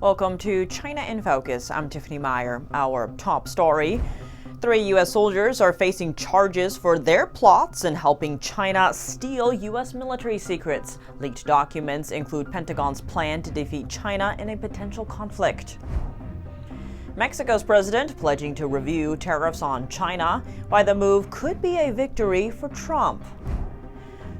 Welcome to China in Focus. I'm Tiffany Meyer. Our top story. 3 U.S. soldiers are facing charges for their plots in helping China steal U.S. military secrets. Leaked documents include Pentagon's plan to defeat China in a potential conflict. Mexico's president pledging to review tariffs on China, why the move could be a victory for Trump.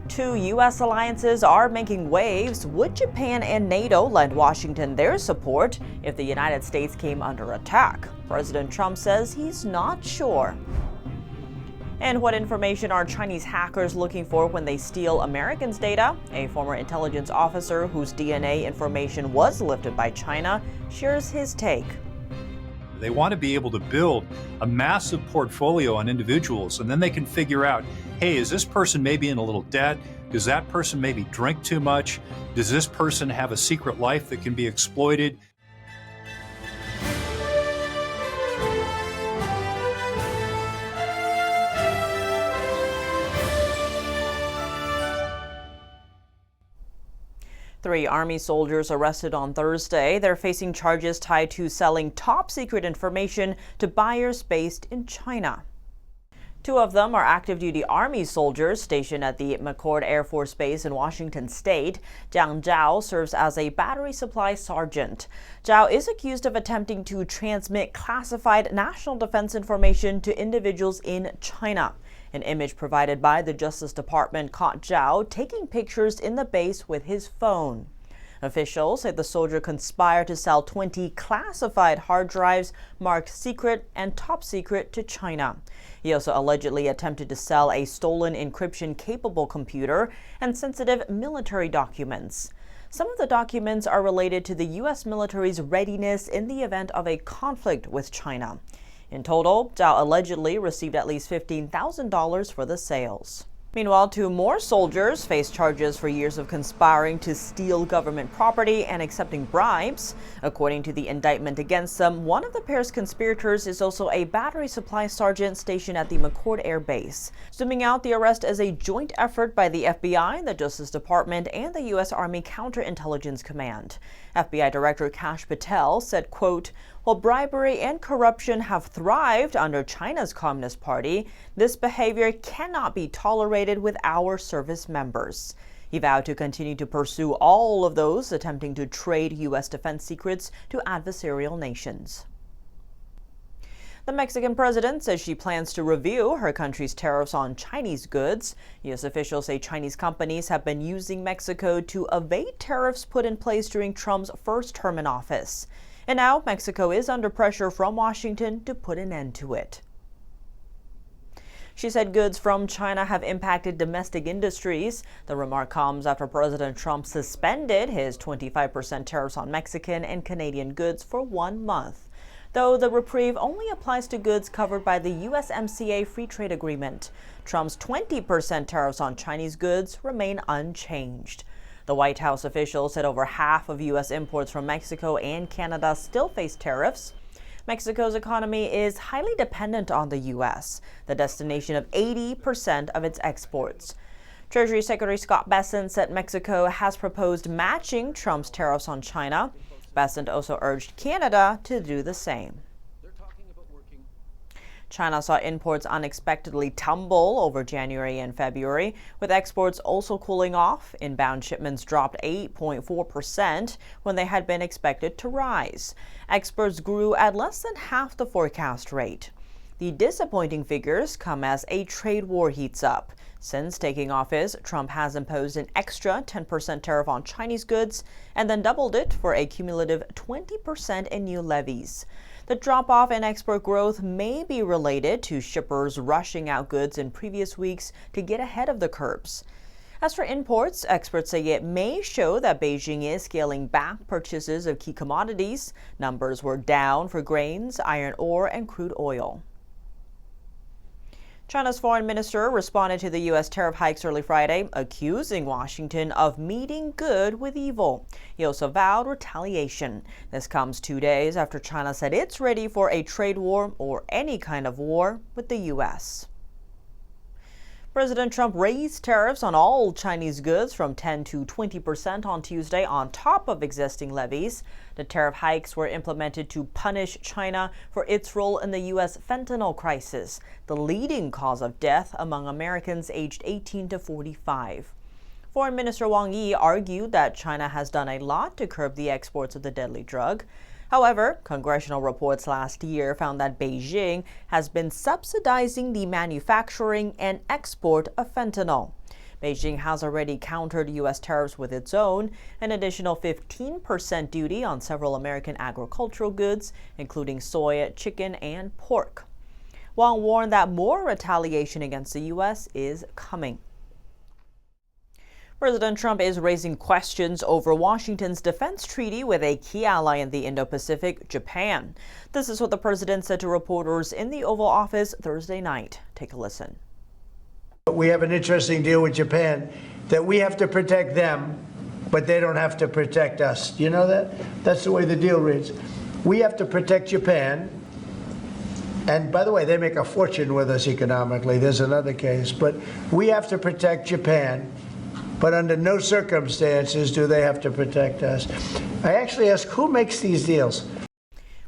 2 U.S. alliances are making waves. Would Japan and NATO lend Washington their support if the United States came under attack? President Trump says he's not sure. And what information are Chinese hackers looking for when they steal Americans' data? A former intelligence officer whose DNA information was lifted by China shares his take. They want to be able to build a massive portfolio on individuals, and then they can figure out, hey, is this person maybe in a little debt? Does that person maybe drink too much? Does this person have a secret life that can be exploited? Three Army soldiers arrested on Thursday. They're facing charges tied to selling top-secret information to buyers based in China. 2 of them are active-duty Army soldiers stationed at the McCord Air Force Base in Washington State. Jiang Zhao serves as a battery supply sergeant. Zhao is accused of attempting to transmit classified national defense information to individuals in China. An image provided by the Justice Department caught Zhao taking pictures in the base with his phone. Officials say the soldier conspired to sell 20 classified hard drives marked secret and top secret to China. He also allegedly attempted to sell a stolen encryption-capable computer and sensitive military documents. Some of the documents are related to the U.S. military's readiness in the event of a conflict with China. In total, Zhao allegedly received at least $15,000 for the sales. Meanwhile, 2 more soldiers face charges for years of conspiring to steal government property and accepting bribes. According to the indictment against them, one of the pair's conspirators is also a battery supply sergeant stationed at the McCord Air Base. Zooming out, the arrest is a joint effort by the FBI, the Justice Department, and the U.S. Army Counterintelligence Command. FBI Director Kash Patel said, quote, "While bribery and corruption have thrived under China's Communist Party, this behavior cannot be tolerated with our service members." He vowed to continue to pursue all of those attempting to trade U.S. defense secrets to adversarial nations. The Mexican president says she plans to review her country's tariffs on Chinese goods. U.S. officials say Chinese companies have been using Mexico to evade tariffs put in place during Trump's first term in office. And now Mexico is under pressure from Washington to put an end to it. She said goods from China have impacted domestic industries. The remark comes after President Trump suspended his 25% tariffs on Mexican and Canadian goods for 1 month. Though the reprieve only applies to goods covered by the USMCA free trade agreement, Trump's 20% tariffs on Chinese goods remain unchanged. The White House official said over half of U.S. imports from Mexico and Canada still face tariffs. Mexico's economy is highly dependent on the U.S., the destination of 80% of its exports. Treasury Secretary Scott Bessent said Mexico has proposed matching Trump's tariffs on China. Bessent also urged Canada to do the same. China saw imports unexpectedly tumble over January and February, with exports also cooling off. Inbound shipments dropped 8.4% when they had been expected to rise. Exports grew at less than half the forecast rate. The disappointing figures come as a trade war heats up. Since taking office, Trump has imposed an extra 10% tariff on Chinese goods and then doubled it for a cumulative 20% in new levies. The drop-off in export growth may be related to shippers rushing out goods in previous weeks to get ahead of the curbs. As for imports, experts say it may show that Beijing is scaling back purchases of key commodities. Numbers were down for grains, iron ore, and crude oil. China's foreign minister responded to the U.S. tariff hikes early Friday, accusing Washington of meeting good with evil. He also vowed retaliation. This comes 2 days after China said it's ready for a trade war or any kind of war with the U.S. President Trump raised tariffs on all Chinese goods from 10 to 20% on Tuesday on top of existing levies. The tariff hikes were implemented to punish China for its role in the U.S. fentanyl crisis, the leading cause of death among Americans aged 18 to 45. Foreign Minister Wang Yi argued that China has done a lot to curb the exports of the deadly drug. However, congressional reports last year found that Beijing has been subsidizing the manufacturing and export of fentanyl. Beijing has already countered U.S. tariffs with its own, an additional 15% duty on several American agricultural goods, including soy, chicken, and pork. Wang warned that more retaliation against the U.S. is coming. President Trump is raising questions over Washington's defense treaty with a key ally in the Indo-Pacific, Japan. This is what the president said to reporters in the Oval Office Thursday night. Take a listen. We have an interesting deal with Japan that we have to protect them, but they don't have to protect us. Do you know that? That's the way the deal reads. We have to protect Japan. And by the way, they make a fortune with us economically. There's another case. But we have to protect Japan. But under no circumstances do they have to protect us. I actually ask, who makes these deals?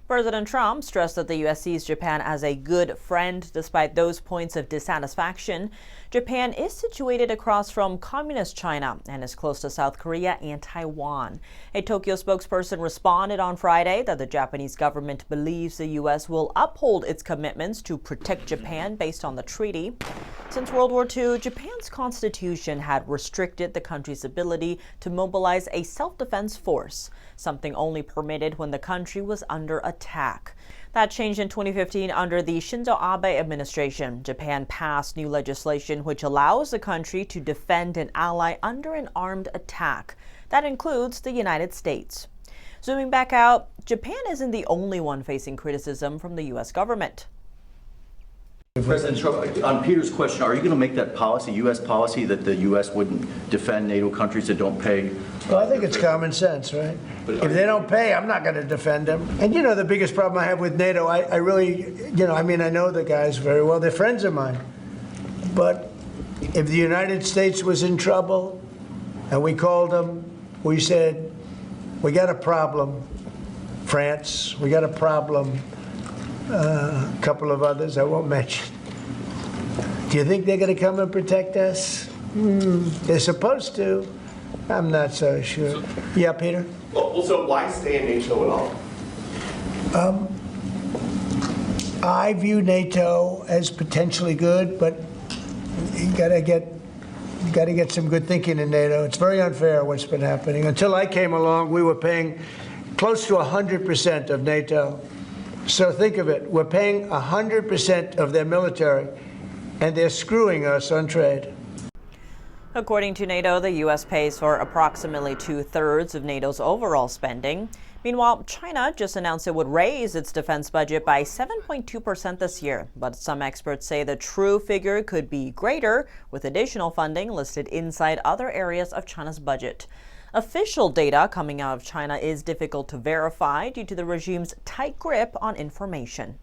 President Trump stressed that the U.S. sees Japan as a good friend despite those points of dissatisfaction. Japan is situated across from communist China and is close to South Korea and Taiwan. A Tokyo spokesperson responded on Friday that the Japanese government believes the U.S. will uphold its commitments to protect Japan based on the treaty. Since World War II, Japan's constitution had restricted the country's ability to mobilize a self-defense force, something only permitted when the country was under attack. That changed in 2015 under the Shinzo Abe administration. Japan passed new legislation which allows the country to defend an ally under an armed attack. That includes the United States. Zooming back out, Japan isn't the only one facing criticism from the U.S. government. President Trump, on Peter's question, are you going to make that policy, U.S. policy, that the U.S. wouldn't defend NATO countries that don't pay? Well, I think it's common sense, right? If they don't pay, I'm not going to defend them. And you know, the biggest problem I have with NATO, I really, I know the guys very well. They're friends of mine. But if the United States was in trouble and we called them, we said, we got a problem, France, we got a problem, a couple of others I won't mention. Do you think they're going to come and protect us? They're supposed to. I'm not so sure. Yeah, Peter? Well, so why stay in NATO at all? I view NATO as potentially good, but you got to get some good thinking in NATO. It's very unfair what's been happening. Until I came along, we were paying close to 100% of NATO. So think of it, we're paying 100% of their military, and they're screwing us on trade. According to NATO, the U.S. pays for approximately 2/3 of NATO's overall spending. Meanwhile, China just announced it would raise its defense budget by 7.2% this year. But some experts say the true figure could be greater, with additional funding listed inside other areas of China's budget. Official data coming out of China is difficult to verify due to the regime's tight grip on information.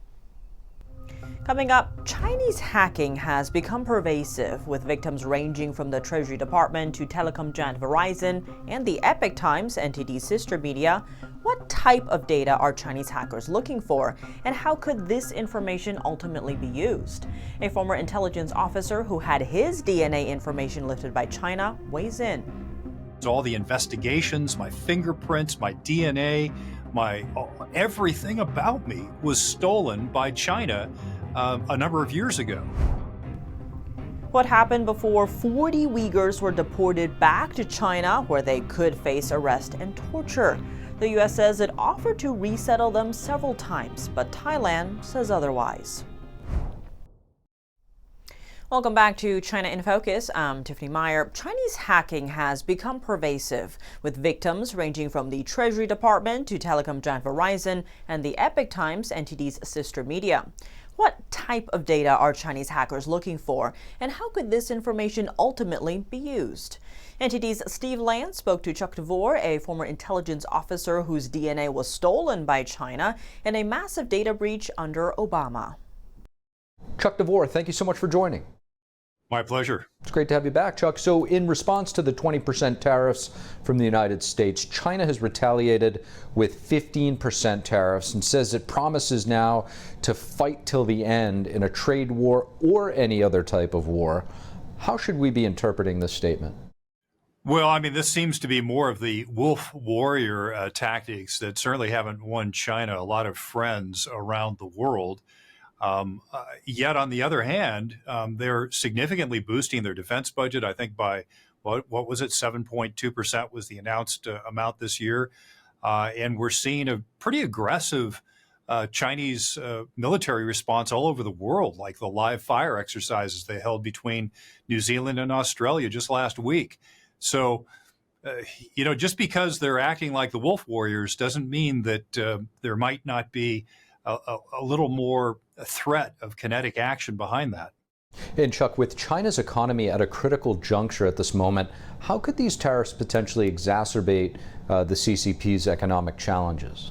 Coming up, Chinese hacking has become pervasive, with victims ranging from the Treasury Department to telecom giant Verizon and the Epoch Times, NTD's sister media. What type of data are Chinese hackers looking for, and how could this information ultimately be used? A former intelligence officer who had his DNA information lifted by China weighs in. All the investigations, my fingerprints, my DNA, everything about me was stolen by China a number of years ago. What happened before 40 Uyghurs were deported back to China, where they could face arrest and torture? The U.S. says it offered to resettle them several times, but Thailand says otherwise. Welcome back to China in Focus. I'm Tiffany Meyer. Chinese hacking has become pervasive, with victims ranging from the Treasury Department to telecom giant Verizon and the Epoch Times, NTD's sister media. What type of data are Chinese hackers looking for, and how could this information ultimately be used? NTD's Steve Lance spoke to Chuck Devore, a former intelligence officer whose DNA was stolen by China in a massive data breach under Obama. Chuck Devore, thank you so much for joining. My pleasure. It's great to have you back, Chuck. So in response to the 20% tariffs from the United States, China has retaliated with 15% tariffs and says it promises now to fight till the end in a trade war or any other type of war. How should we be interpreting this statement? Well, I mean, this seems to be more of the wolf warrior tactics that certainly haven't won China a lot of friends around the world. Yet, on the other hand, they're significantly boosting their defense budget. I think by, what was it, 7.2% was the announced amount this year. And we're seeing a pretty aggressive Chinese military response all over the world, like the live fire exercises they held between New Zealand and Australia just last week. So, just because they're acting like the wolf warriors doesn't mean that there might not be a little more threat of kinetic action behind that. And Chuck, with China's economy at a critical juncture at this moment, how could these tariffs potentially exacerbate the CCP's economic challenges?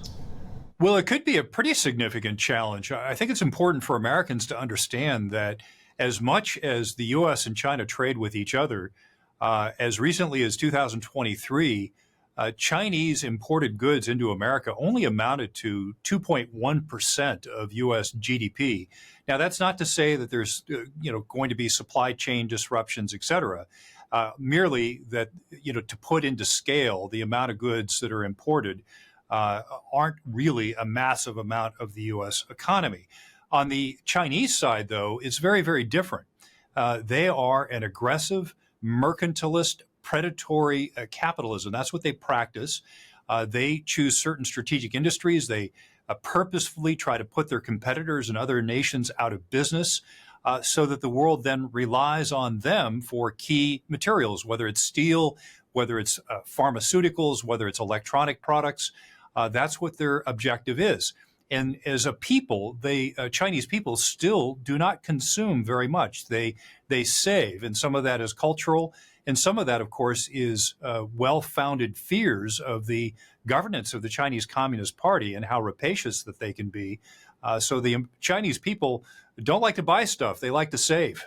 Well, it could be a pretty significant challenge. I think it's important for Americans to understand that as much as the U.S. and China trade with each other, as recently as 2023, Chinese imported goods into America only amounted to 2.1% of U.S. GDP. Now, that's not to say that there's going to be supply chain disruptions, et cetera. Merely that to put into scale the amount of goods that are imported aren't really a massive amount of the U.S. economy. On the Chinese side, though, it's very, very different. They are an aggressive, mercantilist, predatory capitalism. That's what they practice. They choose certain strategic industries. They purposefully try to put their competitors and other nations out of business so that the world then relies on them for key materials, whether it's steel, whether it's pharmaceuticals, whether it's electronic products. That's what their objective is. And as a people, Chinese people still do not consume very much. They save, and some of that is cultural. And some of that, of course, is well-founded fears of the governance of the Chinese Communist Party and how rapacious that they can be. So the Chinese people don't like to buy stuff. They like to save.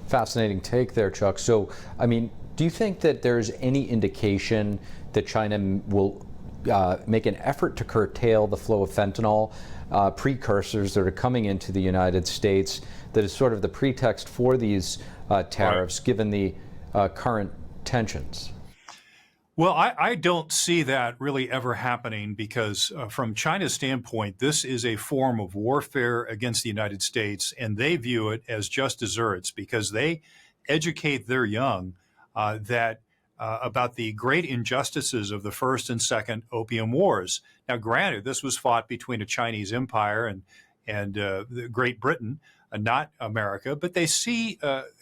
Fascinating take there, Chuck. So, I mean, do you think that there's any indication that China will make an effort to curtail the flow of fentanyl precursors that are coming into the United States that is sort of the pretext for these tariffs, given the current tensions? Well, I don't see that really ever happening because from China's standpoint, this is a form of warfare against the United States, and they view it as just desserts because they educate their young about the great injustices of the First and Second Opium Wars. Now, granted, this was fought between a Chinese empire and Great Britain, not America, but they see,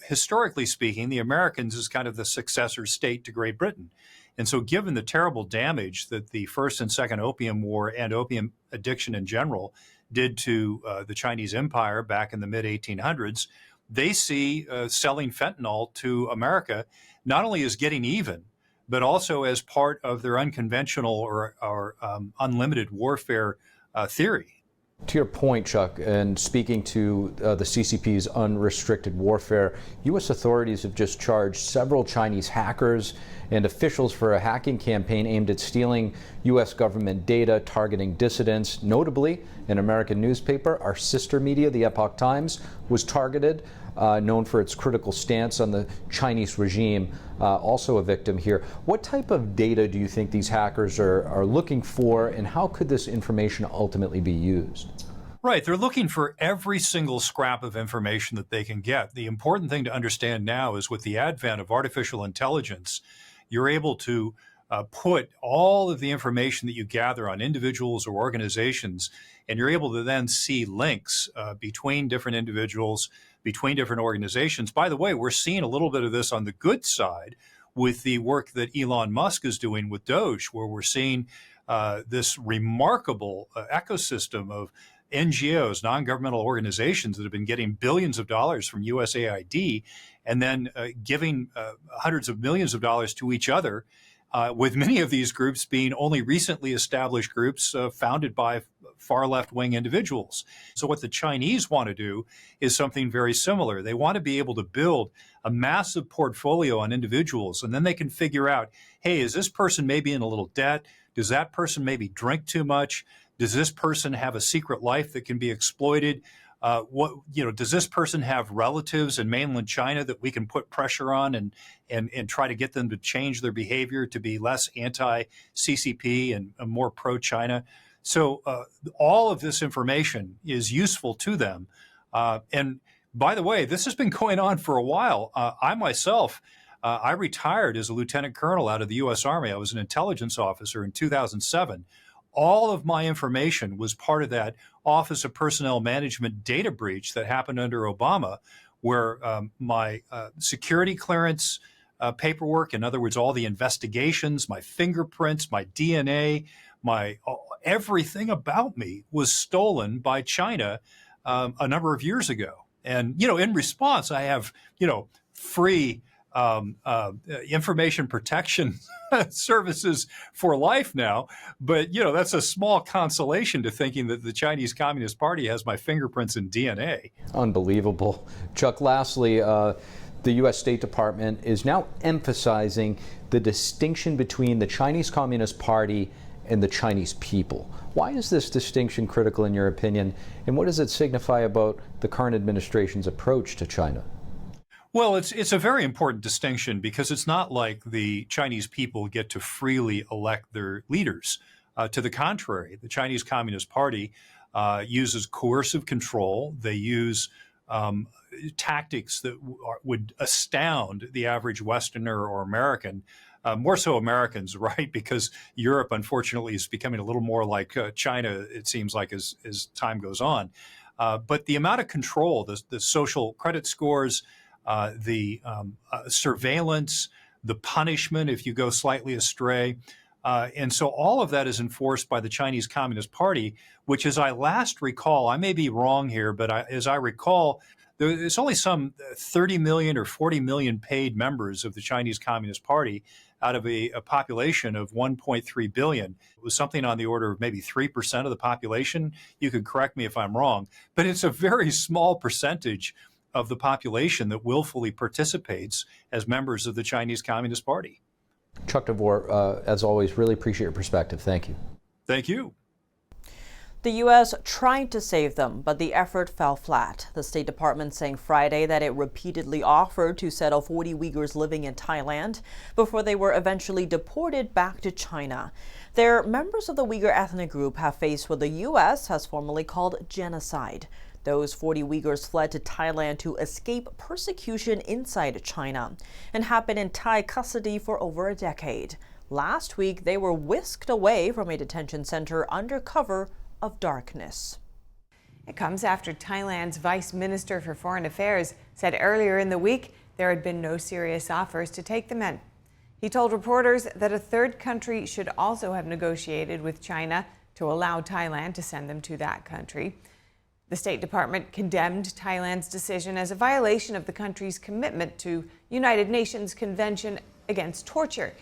historically speaking, the Americans as kind of the successor state to Great Britain. And so given the terrible damage that the First and Second Opium War and opium addiction in general did to the Chinese empire back in the mid-1800s, they see selling fentanyl to America not only as getting even, but also as part of their unconventional or unlimited warfare theory. To your point, Chuck, and speaking to the CCP's unrestricted warfare, U.S. authorities have just charged several Chinese hackers and officials for a hacking campaign aimed at stealing U.S. government data targeting dissidents. Notably, an American newspaper, our sister media, the Epoch Times, was targeted, known for its critical stance on the Chinese regime, also a victim here. What type of data do you think these hackers are looking for, and how could this information ultimately be used? Right. They're looking for every single scrap of information that they can get. The important thing to understand now is with the advent of artificial intelligence, you're able to put all of the information that you gather on individuals or organizations, and you're able to then see links between different individuals, between different organizations. By the way, we're seeing a little bit of this on the good side with the work that Elon Musk is doing with Doge, where we're seeing this remarkable ecosystem of NGOs, non-governmental organizations that have been getting billions of dollars from USAID and then giving hundreds of millions of dollars to each other, with many of these groups being only recently established groups founded by far left-wing individuals. So what the Chinese want to do is something very similar. They want to be able to build a massive portfolio on individuals, and then they can figure out, hey, is this person maybe in a little debt? Does that person maybe drink too much? Does this person have a secret life that can be exploited? Does this person have relatives in mainland China that we can put pressure on and try to get them to change their behavior to be less anti-CCP and more pro-China? So all of this information is useful to them. And by the way, this has been going on for a while. I myself, I retired as a lieutenant colonel out of the U.S. Army. I was an intelligence officer in 2007. All of my information was part of that Office of Personnel Management data breach that happened under Obama, where my security clearance paperwork, in other words, all the investigations, my fingerprints, my DNA, everything about me was stolen by China a number of years ago. And, in response, I have, free information protection services for life now. But, that's a small consolation to thinking that the Chinese Communist Party has my fingerprints and DNA. Unbelievable. Chuck, lastly, the U.S. State Department is now emphasizing the distinction between the Chinese Communist Party and the Chinese people. Why is this distinction critical in your opinion, and what does it signify about the current administration's approach to China? Well, it's a very important distinction because it's not like the Chinese people get to freely elect their leaders. To the contrary, the Chinese Communist Party uses coercive control. They use tactics that would astound the average Westerner or American, more so Americans, right? Because Europe, unfortunately, is becoming a little more like China, it seems like, as time goes on. But the amount of control, the social credit scores, the surveillance, the punishment if you go slightly astray. And so all of that is enforced by the Chinese Communist Party, which, as I last recall, I may be wrong here, but as I recall, there's only some 30 million or 40 million paid members of the Chinese Communist Party out of a population of 1.3 billion. It was something on the order of maybe 3% of the population. You could correct me if I'm wrong, but it's a very small percentage of the population that willfully participates as members of the Chinese Communist Party. Chuck Devore, as always, really appreciate your perspective. Thank you. Thank you. The U.S. tried to save them, but the effort fell flat. The State Department saying Friday that it repeatedly offered to settle 40 Uyghurs living in Thailand before they were eventually deported back to China. They're members of the Uyghur ethnic group have faced what the U.S. has formally called genocide. Those 40 Uyghurs fled to Thailand to escape persecution inside China and have been in Thai custody for over a decade. Last week, they were whisked away from a detention center under cover of darkness. It comes after Thailand's Vice Minister for Foreign Affairs said earlier in the week there had been no serious offers to take the men. He told reporters that a third country should also have negotiated with China to allow Thailand to send them to that country. The State Department condemned Thailand's decision as a violation of the country's commitment to United Nations Convention Against Torture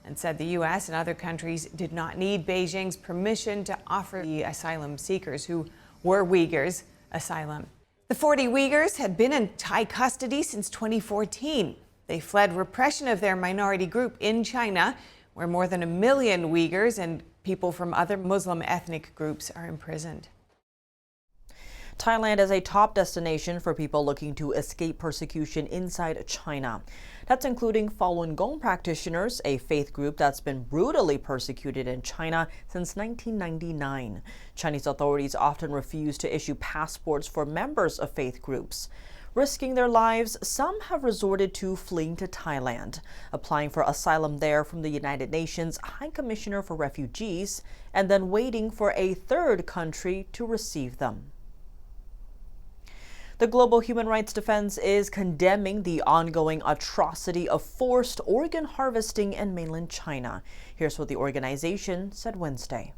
and said the U.S. and other countries did not need Beijing's permission to offer the asylum seekers who were Uyghurs asylum. The 40 Uyghurs had been in Thai custody since 2014. They fled repression of their minority group in China, where more than 1 million Uyghurs and people from other Muslim ethnic groups are imprisoned. Thailand is a top destination for people looking to escape persecution inside China. That's including Falun Gong practitioners, a faith group that's been brutally persecuted in China since 1999. Chinese authorities often refuse to issue passports for members of faith groups. Risking their lives, some have resorted to fleeing to Thailand, applying for asylum there from the United Nations High Commissioner for Refugees, and then waiting for a third country to receive them. The Global Human Rights Defense is condemning the ongoing atrocity of forced organ harvesting in mainland China. Here's what the organization said Wednesday.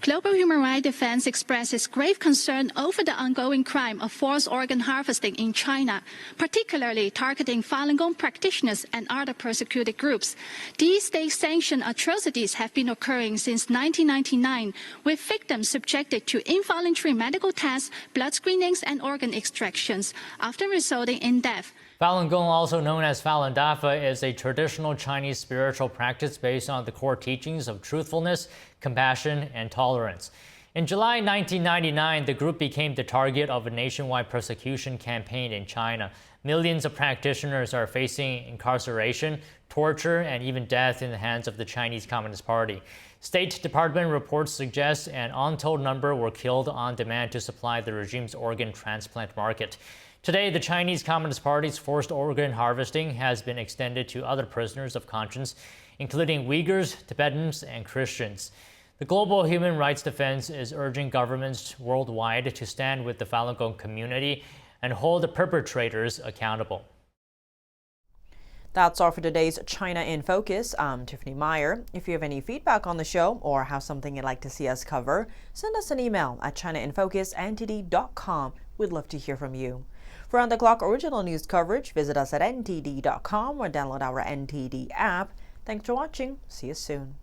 Global human rights defense expresses grave concern over the ongoing crime of forced organ harvesting in China, particularly targeting Falun Gong practitioners and other persecuted groups. These state-sanctioned atrocities have been occurring since 1999, with victims subjected to involuntary medical tests, blood screenings, and organ extractions, often resulting in death. Falun Gong, also known as Falun Dafa, is a traditional Chinese spiritual practice based on the core teachings of truthfulness, compassion, and tolerance. In July 1999, the group became the target of a nationwide persecution campaign in China. Millions of practitioners are facing incarceration, torture, and even death in the hands of the Chinese Communist Party. State Department reports suggest an untold number were killed on demand to supply the regime's organ transplant market. Today, the Chinese Communist Party's forced organ harvesting has been extended to other prisoners of conscience, including Uyghurs, Tibetans, and Christians. The global human rights defense is urging governments worldwide to stand with the Falun Gong community and hold the perpetrators accountable. That's all for today's China in Focus. I'm Tiffany Meyer. If you have any feedback on the show or have something you'd like to see us cover, send us an email at chinainfocus@ntd.com. We'd love to hear from you. For on-the-clock original news coverage, visit us at ntd.com or download our NTD app. Thanks for watching. See you soon.